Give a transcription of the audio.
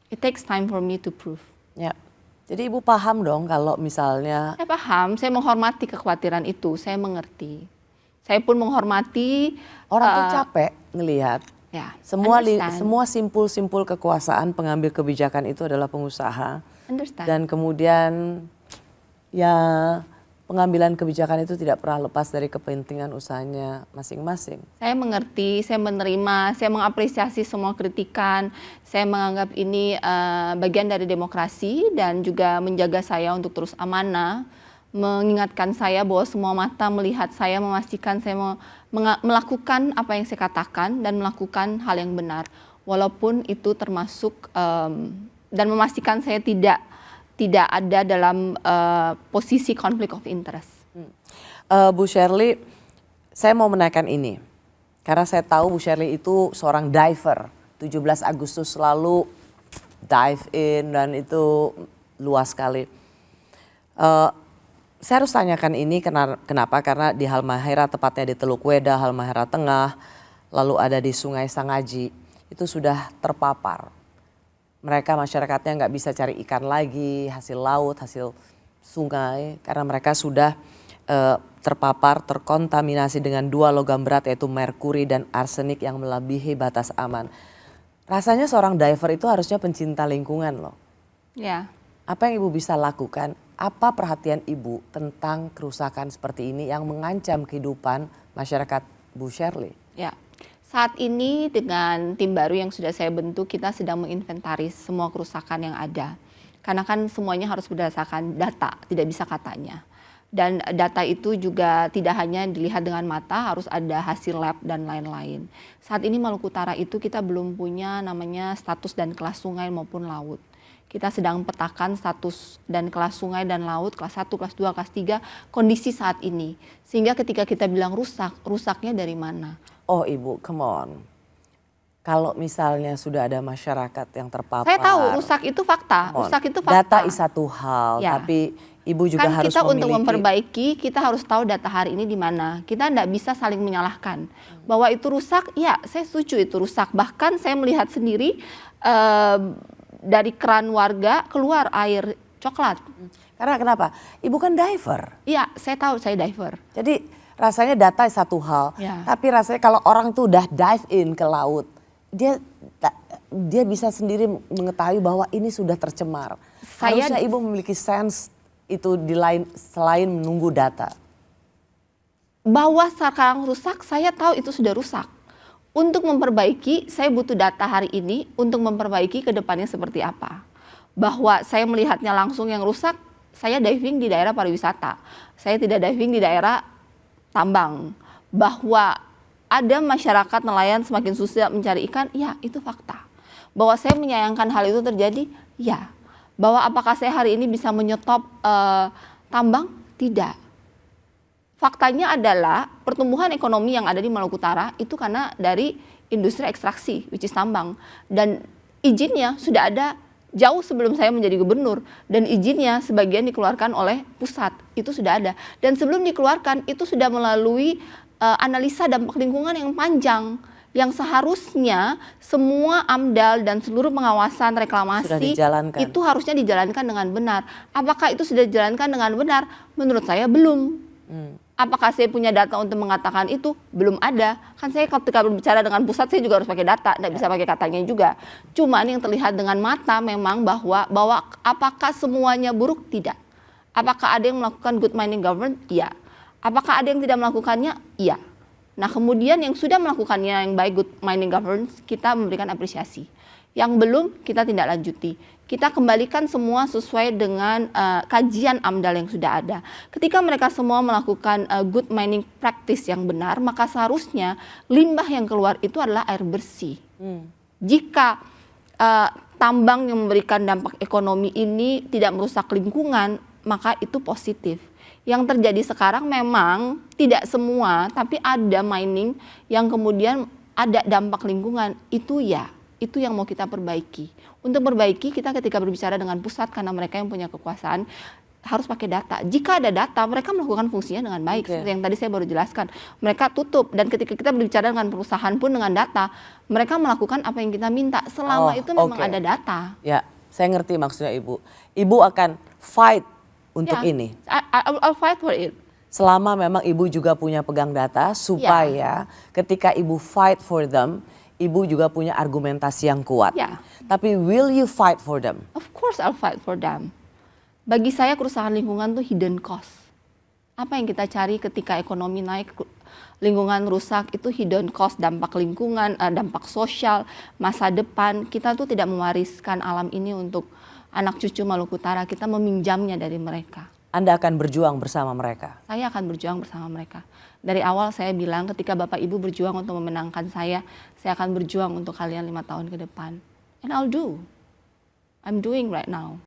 It takes time for me to prove. Ya. Jadi Ibu paham dong kalau misalnya... Saya paham, saya menghormati kekhawatiran itu, saya mengerti. Saya pun menghormati... Orang tuh capek ngelihat. Ya, Semua simpul-simpul kekuasaan pengambil kebijakan itu adalah pengusaha. Dan kemudian ya pengambilan kebijakan itu tidak pernah lepas dari kepentingan usahanya masing-masing. Saya mengerti, saya menerima, saya mengapresiasi semua kritikan. Saya menganggap ini bagian dari demokrasi dan juga menjaga saya untuk terus amanah. Mengingatkan saya bahwa semua mata melihat saya, memastikan saya melakukan apa yang saya katakan dan melakukan hal yang benar. Walaupun itu termasuk dan memastikan saya tidak ada dalam posisi konflik of interest. Bu Shirley, saya mau menanyakan ini. Karena saya tahu Bu Shirley itu seorang diver. 17 Agustus lalu dive in dan itu luas sekali. Saya harus tanyakan ini kenapa? Karena di Halmahera, tepatnya di Teluk Weda, Halmahera Tengah, lalu ada di Sungai Sangaji, itu sudah terpapar. Mereka masyarakatnya nggak bisa cari ikan lagi, hasil laut, hasil sungai, karena mereka sudah terpapar, terkontaminasi dengan 2 logam berat yaitu merkuri dan arsenik yang melebihi batas aman. Rasanya seorang diver itu harusnya pencinta lingkungan loh. Ya. Apa yang Ibu bisa lakukan? Apa perhatian Ibu tentang kerusakan seperti ini yang mengancam kehidupan masyarakat Bu Shirley? Ya, saat ini dengan tim baru yang sudah saya bentuk, kita sedang menginventaris semua kerusakan yang ada. Karena kan semuanya harus berdasarkan data, tidak bisa katanya. Dan data itu juga tidak hanya dilihat dengan mata, harus ada hasil lab dan lain-lain. Saat ini Maluku Utara itu kita belum punya namanya status dan kelas sungai maupun laut. Kita sedang petakan status dan kelas sungai dan laut, kelas 1, kelas 2, kelas 3, kondisi saat ini. Sehingga ketika kita bilang rusak, rusaknya dari mana? Oh Ibu, come on. Kalau misalnya sudah ada masyarakat yang terpapar. Saya tahu rusak itu fakta, rusak itu fakta. Data is satu hal, ya. Tapi Ibu juga harus kita memiliki. Untuk memperbaiki, kita harus tahu data hari ini di mana. Kita tidak bisa saling menyalahkan. Bahwa itu rusak, ya saya setuju itu rusak. Bahkan saya melihat sendiri dari keran warga keluar air coklat. Karena kenapa? Ibu kan diver. Iya, saya tahu saya diver. Jadi rasanya data satu hal, ya. Tapi rasanya kalau orang itu udah dive in ke laut, dia bisa sendiri mengetahui bahwa ini sudah tercemar. Harusnya Ibu memiliki sense itu selain menunggu data. Bahwa sekarang rusak, saya tahu itu sudah rusak. Untuk memperbaiki, saya butuh data hari ini untuk memperbaiki ke depannya seperti apa. Bahwa saya melihatnya langsung yang rusak, saya diving di daerah pariwisata. Saya tidak diving di daerah tambang. Bahwa ada masyarakat nelayan semakin susah mencari ikan, ya itu fakta. Bahwa saya menyayangkan hal itu terjadi, ya. Bahwa apakah saya hari ini bisa menyetop tambang? Tidak. Faktanya adalah pertumbuhan ekonomi yang ada di Maluku Utara itu karena dari industri ekstraksi, which is tambang. Dan izinnya sudah ada jauh sebelum saya menjadi gubernur. Dan izinnya sebagian dikeluarkan oleh pusat, itu sudah ada. Dan sebelum dikeluarkan itu sudah melalui analisa dampak lingkungan yang panjang. Yang seharusnya semua AMDAL dan seluruh pengawasan reklamasi itu harusnya dijalankan dengan benar. Apakah itu sudah dijalankan dengan benar? Menurut saya belum. Apakah saya punya data untuk mengatakan itu? Belum ada. Kan saya ketika berbicara dengan pusat saya juga harus pakai data, tidak bisa pakai katanya juga. Cuman yang terlihat dengan mata memang bahwa apakah semuanya buruk? Tidak. Apakah ada yang melakukan good mining governance? Iya. Apakah ada yang tidak melakukannya? Iya. Nah kemudian yang sudah melakukannya yang baik good mining governance, kita memberikan apresiasi. Yang belum, kita tidak lanjuti. Kita kembalikan semua sesuai dengan kajian AMDAL yang sudah ada. Ketika mereka semua melakukan good mining practice yang benar, maka seharusnya limbah yang keluar itu adalah air bersih. Jika tambang yang memberikan dampak ekonomi ini tidak merusak lingkungan, maka itu positif. Yang terjadi sekarang memang tidak semua, tapi ada mining yang kemudian ada dampak lingkungan, itu ya. Itu yang mau kita perbaiki. Untuk perbaiki kita ketika berbicara dengan pusat karena mereka yang punya kekuasaan, harus pakai data. Jika ada data, mereka melakukan fungsinya dengan baik. Oke. Seperti yang tadi saya baru jelaskan. Mereka tutup, dan ketika kita berbicara dengan perusahaan pun dengan data, mereka melakukan apa yang kita minta. Selama itu memang oke. ada data. Ya, saya ngerti maksudnya Ibu. Ibu akan fight untuk Ya, ini. I'll fight for it. Selama memang Ibu juga punya pegang data supaya ketika Ibu fight for them, Ibu juga punya argumentasi yang kuat. Ya. Tapi will you fight for them? Of course I'll fight for them. Bagi saya kerusakan lingkungan tuh hidden cost. Apa yang kita cari ketika ekonomi naik, lingkungan rusak, itu hidden cost, dampak lingkungan, dampak sosial, masa depan. Kita tuh tidak mewariskan alam ini untuk anak cucu Maluku Utara, kita meminjamnya dari mereka. Anda akan berjuang bersama mereka. Saya akan berjuang bersama mereka. Dari awal saya bilang ketika Bapak Ibu berjuang untuk memenangkan saya akan berjuang untuk kalian 5 tahun ke depan. And I'll do. I'm doing right now.